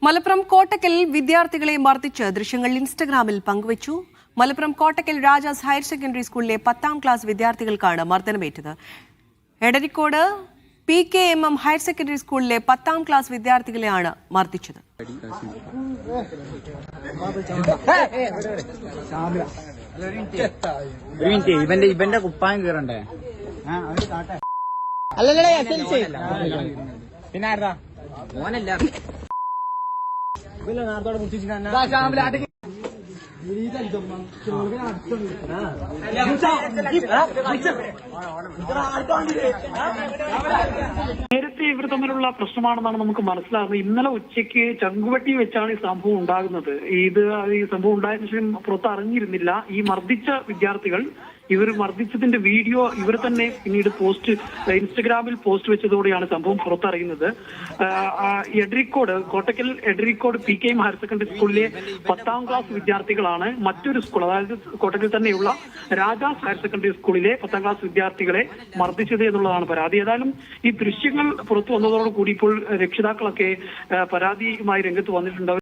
മലപ്പുറം കോട്ടക്കൽ വിദ്യാർത്ഥികളെ മർദ്ദിച്ച് ദൃശ്യങ്ങൾ ഇൻസ്റ്റഗ്രാമിൽ പങ്കുവച്ചു. മലപ്പുറം കോട്ടക്കൽ രാജാസ് ഹയർ സെക്കൻഡറി സ്കൂളിലെ 10ാം ക്ലാസ് വിദ്യാർത്ഥികൾക്കാണ് മർദ്ദനമേറ്റത്. എടരിക്കോട് PKMM ഹയർ സെക്കൻഡറി സ്കൂളിലെ 10ാം ക്ലാസ് വിദ്യാർത്ഥികളെയാണ് മർദ്ദിച്ചത്. ഇവന്റെ കുപ്പായം കീറണ്ടേ? പിന്നെ ആരാ മോനല്ല നേരത്തെ ഇവർ തമ്മിലുള്ള പ്രശ്നമാണെന്നാണ് നമുക്ക് മനസ്സിലാകുന്നത്. ഇന്നലെ ഉച്ചയ്ക്ക് ചങ്കുവെട്ടി വെച്ചാണ് ഈ സംഭവം ഉണ്ടാകുന്നത്. ഈ സംഭവം ഉണ്ടായതിനു ശേഷം പുറത്തറിഞ്ഞിരുന്നില്ല. ഈ മർദ്ദിച്ച വിദ്യാർത്ഥികൾ ഇവർ മർദ്ദിച്ചതിന്റെ വീഡിയോ ഇവർ തന്നെ പിന്നീട് ഇൻസ്റ്റഗ്രാമിൽ പോസ്റ്റ് വെച്ചതോടെയാണ് സംഭവം പുറത്തറിയുന്നത്. Kottakkal Edarikode PKM higher secondary സ്കൂളിലെ 10ാം ക്ലാസ് വിദ്യാർത്ഥികളാണ് മറ്റൊരു സ്കൂൾ, അതായത് കോട്ടക്കൽ തന്നെയുള്ള രാജാസ് ഹയർ സെക്കൻഡറി സ്കൂളിലെ 10ാം ക്ലാസ് വിദ്യാർത്ഥികളെ മർദ്ദിച്ചത് എന്നുള്ളതാണ് പരാതി. ഏതായാലും ഈ ദൃശ്യങ്ങൾ പുറത്തു വന്നതോടുകൂടി ഇപ്പോൾ രക്ഷിതാക്കളൊക്കെ പരാതിയുമായി രംഗത്ത് വന്നിട്ടുണ്ട്.